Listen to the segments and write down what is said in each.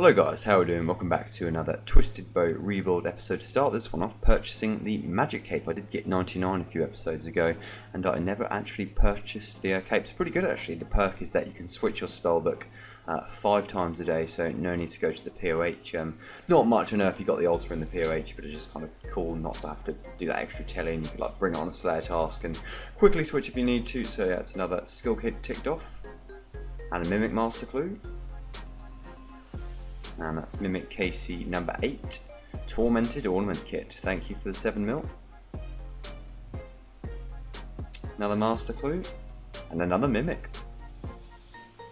Hello guys, how are we doing? Welcome back to another Twisted Bow rebuild episode. To start this one off, purchasing the magic cape. I did get 99 a few episodes ago, and I never actually purchased the cape. It's pretty good actually. The perk is that you can switch your spellbook 5 times a day, so no need to go to the POH. Not much on earth you got the altar in the POH, but it's just kind of cool not to have to do that extra telling. You could like bring it on a Slayer task and quickly switch if you need to. So yeah, it's another skill kit ticked off, and a Mimic Master Clue. And that's Mimic KC number 8, Tormented Ornament Kit. Thank you for the 7mm. Another Master Clue, and another Mimic.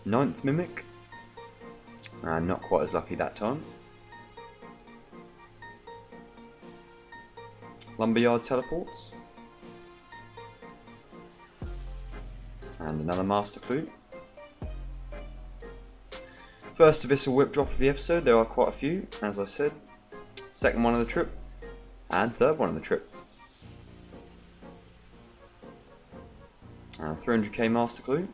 9th Mimic, and not quite as lucky that time. Lumberyard Teleports, and another Master Clue. First Abyssal Whip drop of the episode. There are quite a few, as I said. Second one of the trip, and third one of the trip. 300k Master Clue.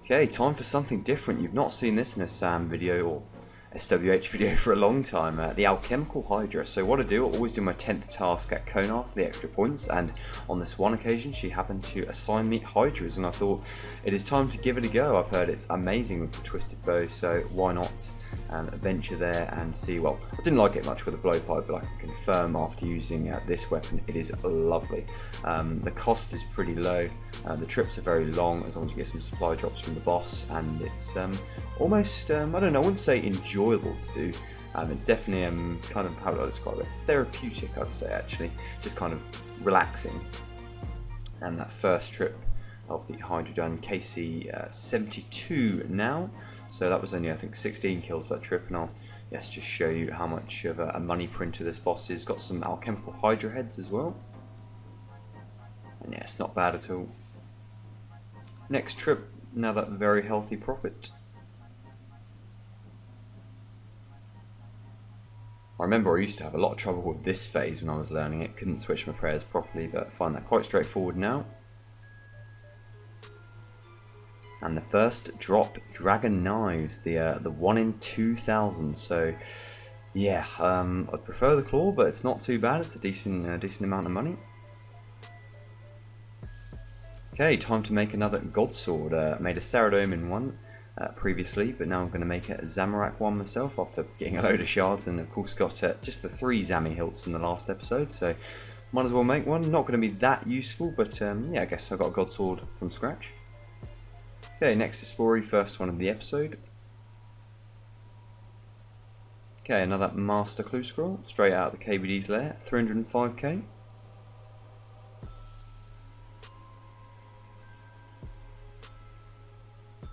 Okay, time for something different. You've not seen this in a SAM video or SWH video for a long time. The Alchemical Hydra. So what I do, I always do my 10th task at Konar for the extra points, and on this one occasion she happened to assign me Hydras, and I thought it is time to give it a go. I've heard it's amazing with the Twisted Bow, so why not venture there and see. Well, I didn't like it much with the blowpipe, but I can confirm after using this weapon it is lovely. The cost is pretty low, the trips are very long as long as you get some supply drops from the boss, and it's almost, I don't know, I wouldn't say enjoyable to do. It's definitely kind of, how would I describe it, therapeutic I'd say actually, just kind of relaxing. And that first trip of the Hydra done, KC 72 now, so that was only I think 16 kills that trip, and I'll just show you how much of a money printer this boss is. Got some Alchemical Hydra heads as well, and yeah, it's not bad at all. Next trip, another very healthy profit. I remember I used to have a lot of trouble with this phase when I was learning it, couldn't switch my prayers properly, but I find that quite straightforward now. And the first drop, Dragon Knives, the 1 in 2,000. So yeah, I'd prefer the claw, but it's not too bad. It's a decent amount of money. Okay, time to make another God Sword. Made a Saradomin one previously, but now I'm going to make a Zamorak one myself after getting a load of shards, and of course got just the 3 Zami hilts in the last episode, so might as well make one. Not going to be that useful, but yeah, I guess I got a God Sword from scratch. Okay, next is Spory, first one of the episode. Okay, another Master Clue Scroll, straight out of the KBD's lair, 305k.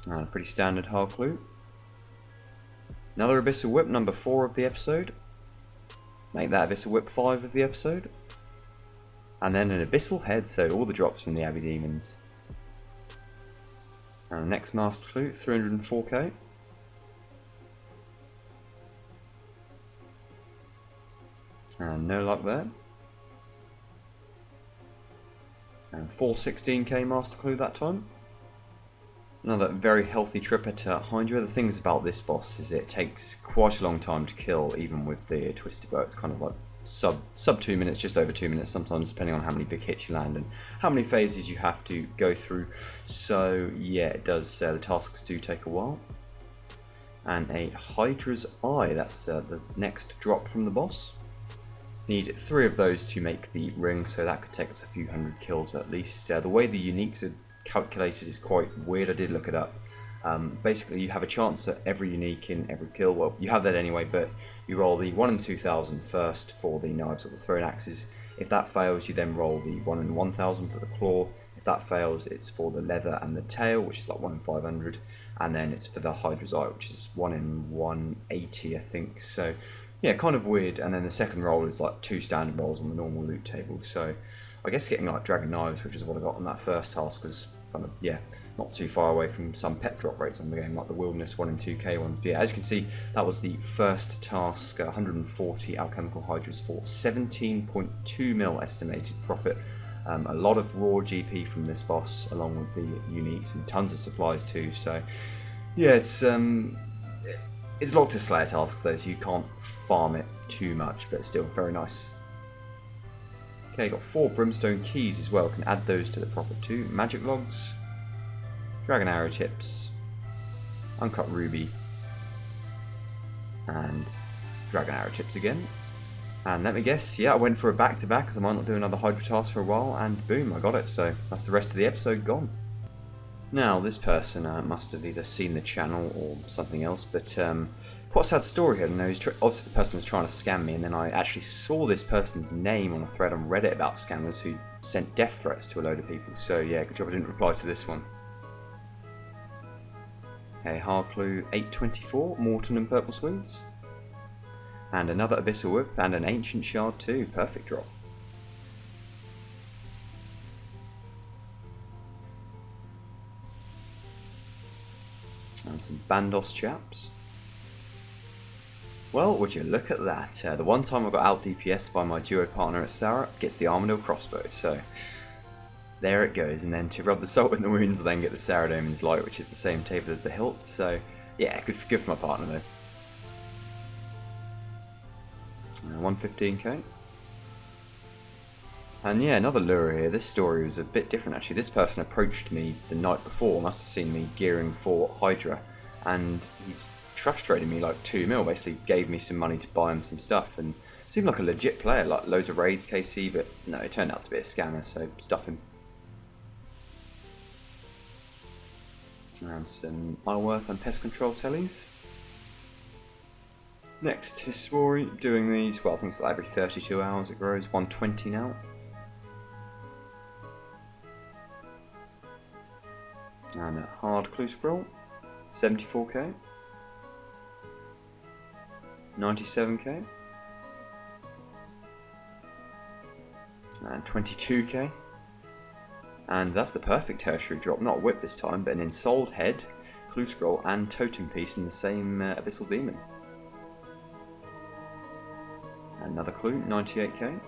And a pretty standard hard clue. Another Abyssal Whip, number 4 of the episode. Make that Abyssal Whip 5 of the episode. And then an Abyssal Head, so all the drops from the Abbey Demons. And the next Master Clue, 304k. And no luck there. And 416k Master Clue that time. Another very healthy trip at Hydra. The things about this boss is it takes quite a long time to kill, even with the Twisted Bow. It's kind of like sub 2 minutes, just over 2 minutes sometimes, depending on how many big hits you land and how many phases you have to go through. So yeah, it does, the tasks do take a while. And a Hydra's Eye, that's the next drop from the boss. Need 3 of those to make the ring, so that could take us a few hundred kills at least. The way the uniques are calculated is quite weird. I did look it up. Basically you have a chance at every unique in every kill. Well, you have that anyway, but you roll the 1 in 2,000 first for the knives or the thrown axes. If that fails, you then roll the 1 in 1,000 for the claw. If that fails, it's for the leather and the tail, which is like 1 in 500, and then it's for the Hydra's Eye, which is 1 in 180 I think. So yeah, kind of weird. And then the second roll is like 2 standard rolls on the normal loot table. So I guess getting like Dragon Knives, which is what I got on that first task, is kind of, yeah, not too far away from some pet drop rates on the game, like the Wilderness 1 in 2k ones. But yeah, as you can see, that was the first task, 140 Alchemical Hydras for 17.2 mil estimated profit. A lot of raw GP from this boss, along with the uniques, and tons of supplies too. So yeah, it's It's locked to Slayer tasks though, so you can't farm it too much, but it's still very nice. Okay, got 4 Brimstone Keys as well, can add those to the profit too. Magic Logs, Dragon Arrow Tips, Uncut Ruby, and Dragon Arrow Tips again. And let me guess, yeah, I went for a back-to-back as I might not do another Hydra task for a while, and boom, I got it, so that's the rest of the episode gone. Now, this person must have either seen the channel or something else, but quite a sad story here. I know obviously the person was trying to scam me, and then I actually saw this person's name on a thread on Reddit about scammers who sent death threats to a load of people, so yeah, good job I didn't reply to this one. Okay, hard clue 824, Morton and Purple Swedes. And another Abyssal Whip and an Ancient Shard too, perfect drop. And some Bandos chaps. Well, would you look at that? The one time I got out DPS by my duo partner at Sarah gets the Armadillo crossbow, so there it goes. And then to rub the salt in the wounds, I then get the Saradomin's Light, which is the same table as the hilt, so yeah, good for my partner though. 115k. And yeah, another lure here. This story was a bit different actually. This person approached me the night before, must have seen me gearing for Hydra, and he's trust traded me like 2 mil, basically gave me some money to buy him some stuff, and seemed like a legit player, like loads of raids KC, but no, it turned out to be a scammer, so stuff him. And some Isleworth and Pest Control tellies. Next, History, doing these, well I think it's like every 32 hours it grows, 120 now. And a hard clue scroll, 74k. 97k. And 22k. And that's the perfect tertiary drop, not a whip this time, but an Ensouled Head, clue scroll and totem piece in the same Abyssal Demon. Another clue, 98k.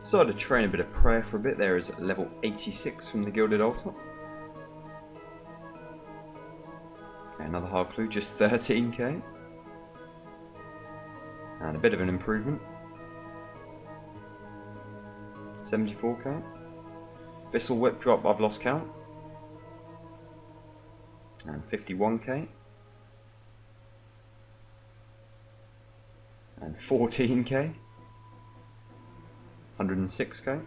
Decided to train a bit of prayer for a bit. There is level 86 from the Gilded Altar. Okay, another hard clue, just 13k. And a bit of an improvement. 74k. Abyssal Whip drop, I've lost count. And 51k. And 14k. 106k.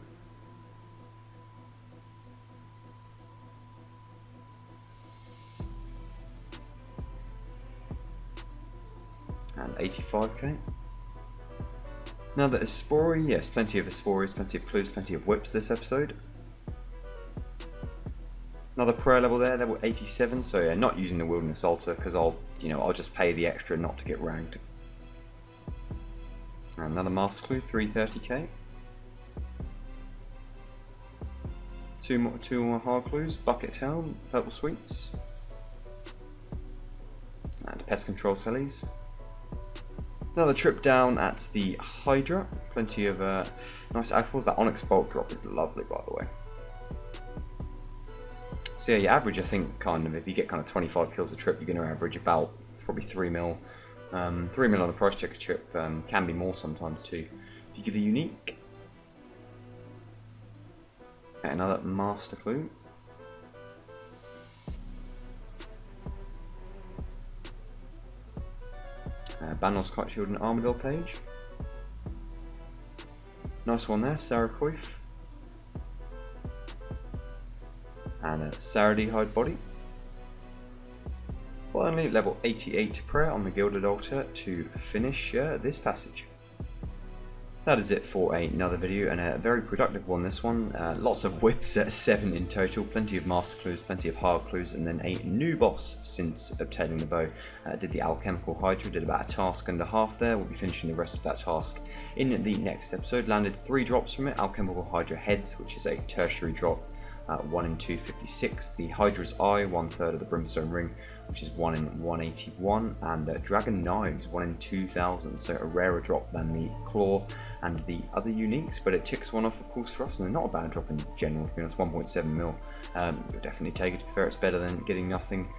And 85k. Now that Aspori, yes, plenty of Asporis, plenty of clues, plenty of whips this episode. Another prayer level there, level 87, so yeah, not using the Wilderness Altar because I'll just pay the extra not to get ranked. And another Master Clue, 330k. Two more hard clues, Bucket Town, Purple Sweets. And Pest Control tellies. Another trip down at the Hydra, plenty of nice apples. That Onyx Bolt drop is lovely, by the way. So yeah, you average, I think, kind of, if you get kind of 25 kills a trip, you're going to average about probably 3 mil. 3 mil on the price checker trip, can be more sometimes too. If you get a unique. Okay, another Master Clue. Banos Kite Shield and Armadillo page. Nice one there, Sarah Coif. And a Saradi Hide Body. Finally, level 88 prayer on the Gilded Altar to finish this passage. That is it for another video, and a very productive one this one. Lots of whips at 7 in total, plenty of master clues, plenty of hard clues, and then a new boss since obtaining the bow. Did the Alchemical Hydra, did about a task and a half there. We'll be finishing the rest of that task in the next episode. Landed 3 drops from it. Alchemical Hydra Heads, which is a tertiary drop. 1 in 256, the Hydra's Eye, 1/3 of the Brimstone Ring, which is 1 in 181, and Dragon Knives, 1 in 2000, so a rarer drop than the Claw and the other uniques, but it ticks one off, of course, for us, and not a bad drop in general, to be honest. 1.7 mil. We'll definitely take it, to be fair, it's better than getting nothing.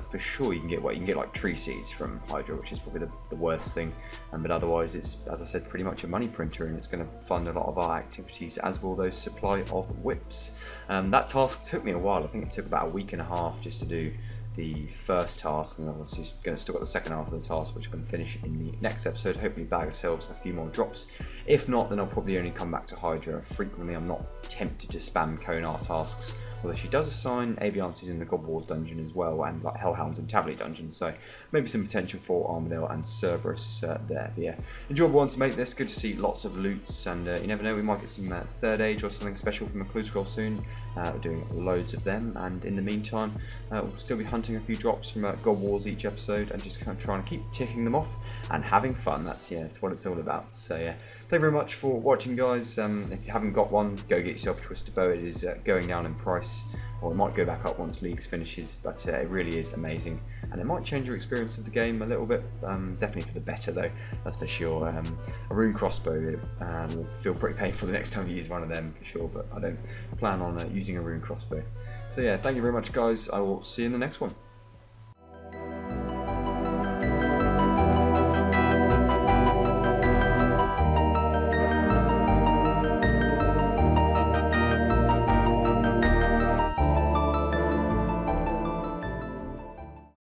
for sure you can get like tree seeds from Hydra, which is probably the worst thing, but otherwise it's, as I said, pretty much a money printer, and it's going to fund a lot of our activities, as will those supply of whips. That task took me a while. I think it took about a week and a half just to do the first task, and obviously still got the second half of the task, which I'm going to finish in the next episode. Hopefully bag ourselves a few more drops. If not, then I'll probably only come back to Hydra frequently. I'm not tempted to spam Konar tasks, although she does assign Aviances in the God Wars dungeon as well, and like Hellhounds and Tavley dungeon, so maybe some potential for Armadale and Cerberus there. But yeah, enjoyable one to make this. Good to see lots of loots, and you never know, we might get some Third Age or something special from a clue scroll soon. We're doing loads of them, and in the meantime we'll still be hunting a few drops from God Wars each episode, and just kind of trying to keep ticking them off and having fun. That's what it's all about. So yeah, thank you very much for watching, guys. If you haven't got one, go get yourself a Twisted Bow. It is going down in price, or it might go back up once Leagues finishes, but it really is amazing, and it might change your experience of the game a little bit. Definitely for the better though, that's for sure. A rune crossbow will feel pretty painful the next time you use one of them for sure, but I don't plan on using a rune crossbow. So yeah, thank you very much, guys. I will see you in the next one.